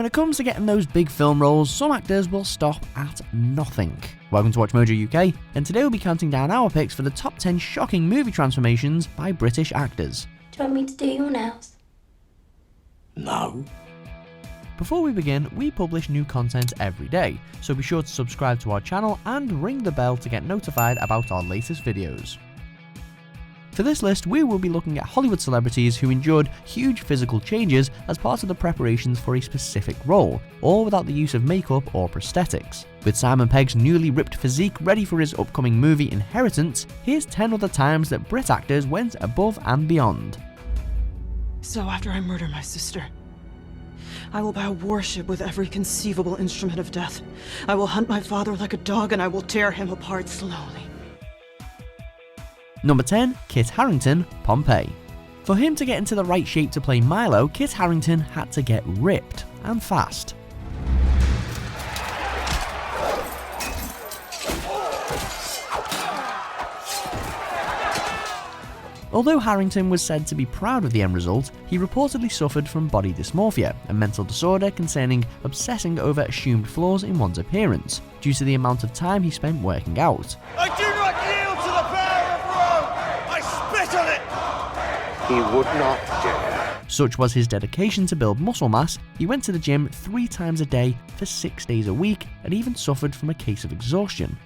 When it comes to getting those big film roles, some actors will stop at nothing. Welcome to WatchMojo UK, and today we'll be counting down our picks for the top 10 shocking movie transformations by British actors. Do you want me to do your nails? No. Before we begin, we publish new content every day, so be sure to subscribe to our channel and ring the bell to get notified about our latest videos. For this list, we will be looking at Hollywood celebrities who endured huge physical changes as part of the preparations for a specific role, all without the use of makeup or prosthetics. With Simon Pegg's newly ripped physique ready for his upcoming movie Inheritance, here's 10 other times that Brit actors went above and beyond. So after I murder my sister, I will buy a warship with every conceivable instrument of death. I will hunt my father like a dog and I will tear him apart slowly. Number 10. Kit Harington, Pompeii. For him to get into the right shape to play Milo, Kit Harington had to get ripped, and fast. Although Harington was said to be proud of the end result, he reportedly suffered from body dysmorphia, a mental disorder concerning obsessing over assumed flaws in one's appearance, due to the amount of time he spent working out. I do not yield to the power of Rome! I spit on it! He would not dare. Such was his dedication to build muscle mass, he went to the gym 3 times a day for 6 days a week and even suffered from a case of exhaustion.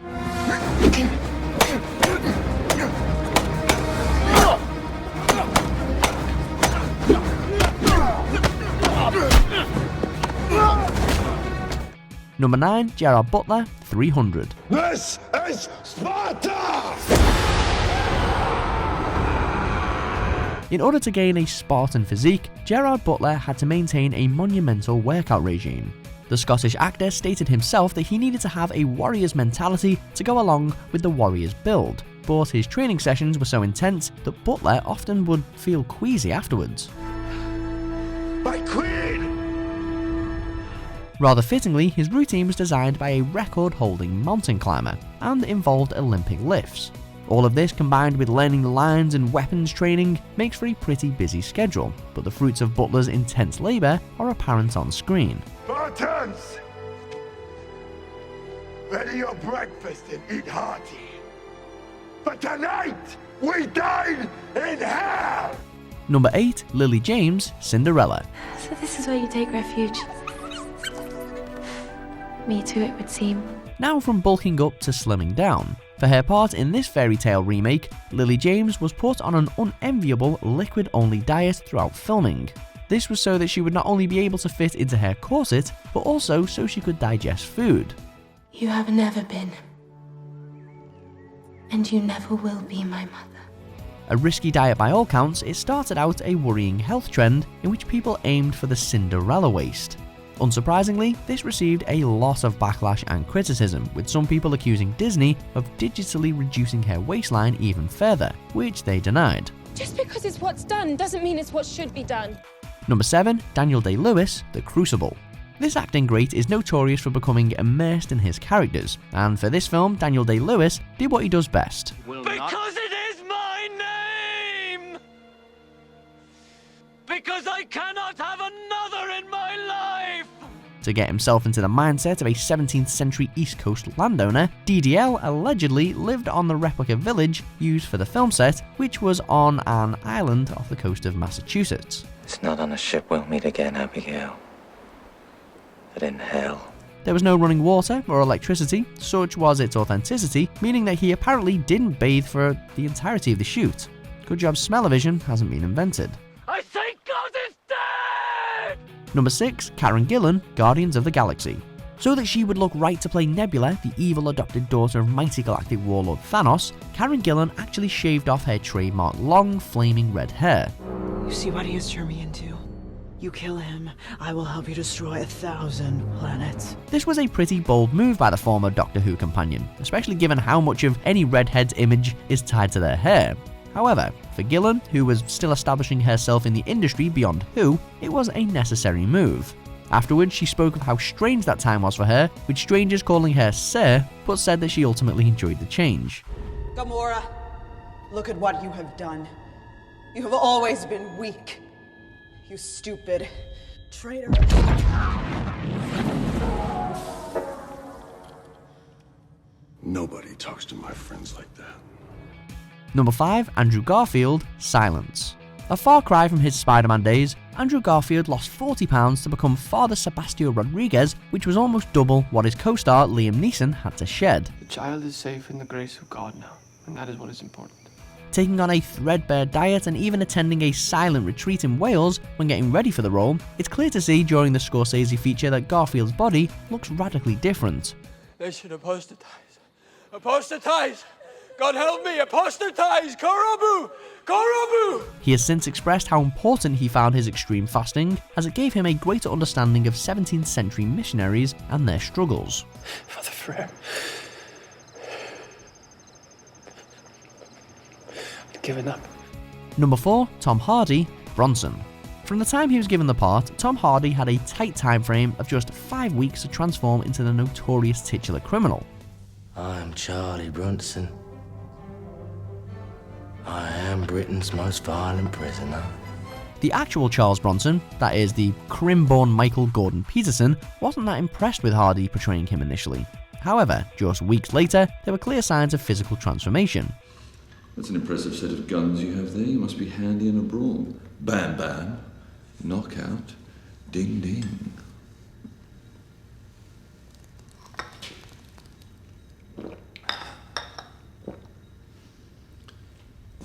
Number 9. Gerard Butler, 300. This is Sparta! In order to gain a Spartan physique, Gerard Butler had to maintain a monumental workout regime. The Scottish actor stated himself that he needed to have a warrior's mentality to go along with the warrior's build, but his training sessions were so intense that Butler often would feel queasy afterwards. My queen! Rather fittingly, his routine was designed by a record-holding mountain climber and involved Olympic lifts. All of this, combined with learning the lines and weapons training, makes for a pretty busy schedule, but the fruits of Butler's intense labour are apparent on screen. Spartans! Ready your breakfast and eat hearty. But tonight, we dine in hell! Number 8. Lily James, Cinderella. So this is where you take refuge. Me too, it would seem. Now from bulking up to slimming down. For her part in this fairy tale remake, Lily James was put on an unenviable liquid-only diet throughout filming. This was so that she would not only be able to fit into her corset, but also so she could digest food. You have never been, and you never will be my mother. A risky diet by all counts, it started out a worrying health trend in which people aimed for the Cinderella waist. Unsurprisingly, this received a lot of backlash and criticism, with some people accusing Disney of digitally reducing her waistline even further, which they denied. Just because it's what's done doesn't mean it's what should be done. Number 7. Daniel Day-Lewis, The Crucible. This acting great is notorious for becoming immersed in his characters, and for this film, Daniel Day-Lewis did what he does best. Because it is my name! Because I cannot have another in my life! To get himself into the mindset of a 17th century East Coast landowner, DDL allegedly lived on the replica village used for the film set, which was on an island off the coast of Massachusetts. It's not on a ship we'll meet again, Abigail, but in hell. There was no running water or electricity, such was its authenticity, meaning that he apparently didn't bathe for the entirety of the shoot. Good job smell-o-vision hasn't been invented. I say God is dead! Number 6. Karen Gillan, Guardians of the Galaxy. So that she would look right to play Nebula, the evil adopted daughter of mighty galactic warlord Thanos, Karen Gillan actually shaved off her trademark long, flaming red hair. You see what he has turned me into? You kill him, I will help you destroy 1,000 planets. This was a pretty bold move by the former Doctor Who companion, especially given how much of any redhead's image is tied to their hair. However, for Gillan, who was still establishing herself in the industry beyond Who, it was a necessary move. Afterwards, she spoke of how strange that time was for her, with strangers calling her Sir, but said that she ultimately enjoyed the change. Gamora, look at what you have done. You have always been weak. You stupid traitor. talks to my friends like that. Number 5, Andrew Garfield, Silence. A far cry from his Spider-Man days, Andrew Garfield lost 40 pounds to become Father Sebastian Rodriguez, which was almost double what his co-star Liam Neeson had to shed. The child is safe in the grace of God now, and that is what is important. Taking on a threadbare diet and even attending a silent retreat in Wales when getting ready for the role, it's clear to see during the Scorsese feature that Garfield's body looks radically different. They should apostatize. Apostatize! God help me! Apostatize! Karabu! Karabu! He has since expressed how important he found his extreme fasting, as it gave him a greater understanding of 17th century missionaries and their struggles. Father Frere, I'd given up. Number 4, Tom Hardy, Bronson. From the time he was given the part, Tom Hardy had a tight time frame of just 5 weeks to transform into the notorious titular criminal. I'm Charlie Bronson. I am Britain's most violent prisoner. The actual Charles Bronson, that is the Crim-born Michael Gordon Peterson, wasn't that impressed with Hardy portraying him initially. However, just weeks later, there were clear signs of physical transformation. That's an impressive set of guns you have there. You must be handy in a brawl. Bam bam, knockout, ding ding.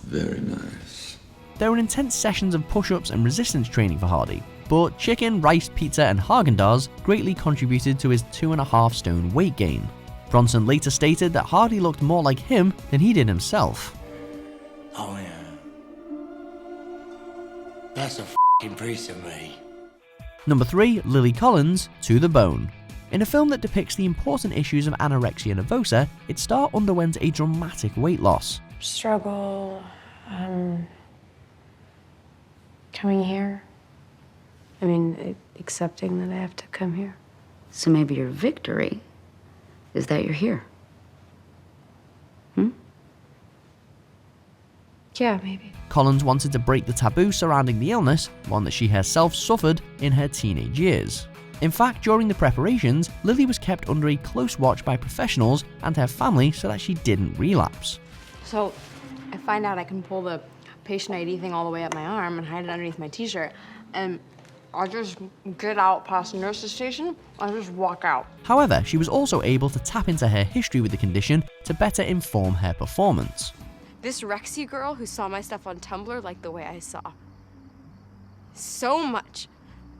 Very nice. There were intense sessions of push-ups and resistance training for Hardy, but chicken, rice, pizza and Haagen-Dazs greatly contributed to his 2.5 stone weight gain. Bronson later stated that Hardy looked more like him than he did himself. Oh yeah. That's a f***ing piece of me. Number 3, Lily Collins, To the Bone. In a film that depicts the important issues of anorexia nervosa, its star underwent a dramatic weight loss. Struggle, coming here. I mean, accepting that I have to come here. So maybe your victory is that you're here. Yeah, maybe. Collins wanted to break the taboo surrounding the illness, one that she herself suffered in her teenage years. In fact, during the preparations, Lily was kept under a close watch by professionals and her family so that she didn't relapse. So I find out I can pull the patient ID thing all the way up my arm and hide it underneath my t-shirt, and I'll just get out past the nurse's station, I'll just walk out. However, she was also able to tap into her history with the condition to better inform her performance. This Rexy girl who saw my stuff on Tumblr liked the way I saw. So much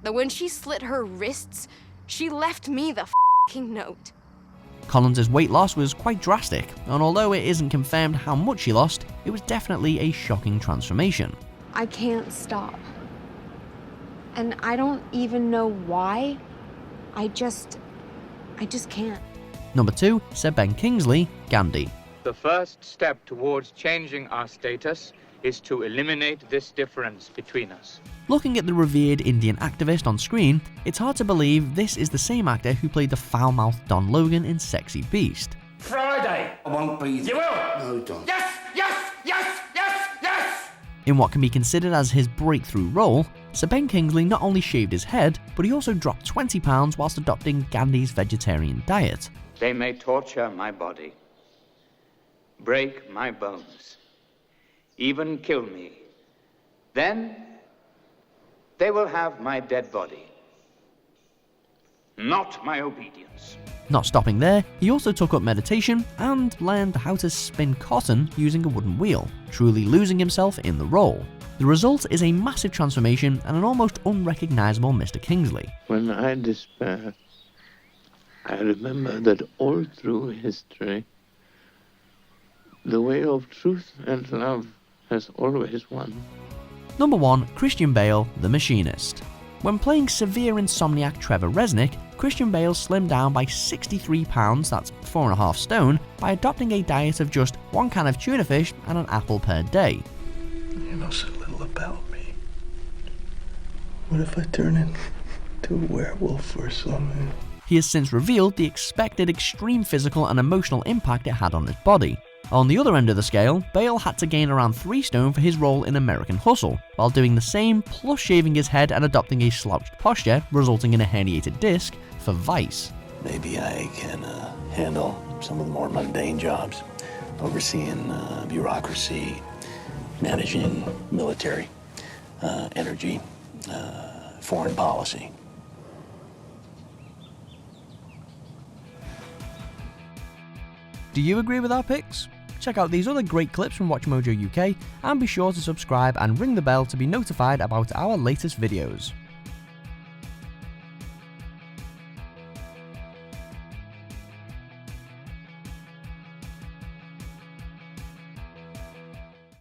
that when she slit her wrists, she left me the f***ing note. Collins' weight loss was quite drastic, and although it isn't confirmed how much she lost, it was definitely a shocking transformation. I can't stop. And I don't even know why. I just can't. Number 2, Sir Ben Kingsley, Gandhi. The first step towards changing our status is to eliminate this difference between us. Looking at the revered Indian activist on screen, it's hard to believe this is the same actor who played the foul-mouthed Don Logan in Sexy Beast. Friday! I won't be there. You will! No, don't. Yes! Yes! Yes! Yes! Yes! In what can be considered as his breakthrough role, Sir Ben Kingsley not only shaved his head, but he also dropped 20 pounds whilst adopting Gandhi's vegetarian diet. They may torture my body, break my bones, even kill me. Then they will have my dead body, not my obedience. Not stopping there, he also took up meditation and learned how to spin cotton using a wooden wheel, truly losing himself in the role. The result is a massive transformation and an almost unrecognisable Mr. Kingsley. When I despair, I remember that all through history, the way of truth and love has always won. Number 1, Christian Bale, The Machinist. When playing severe insomniac Trevor Resnick, Christian Bale slimmed down by 63 pounds, that's 4.5 stone, by adopting a diet of just 1 can of tuna fish and an apple per day. You know so little about me. What if I turn into a werewolf or something? He has since revealed the expected extreme physical and emotional impact it had on his body. On the other end of the scale, Bale had to gain around 3 stone for his role in American Hustle, while doing the same plus shaving his head and adopting a slouched posture, resulting in a herniated disc, for Vice. Maybe I can handle some of the more mundane jobs. overseeing bureaucracy, managing military, energy, foreign policy. Do you agree with our picks? Check out these other great clips from WatchMojo UK and be sure to subscribe and ring the bell to be notified about our latest videos.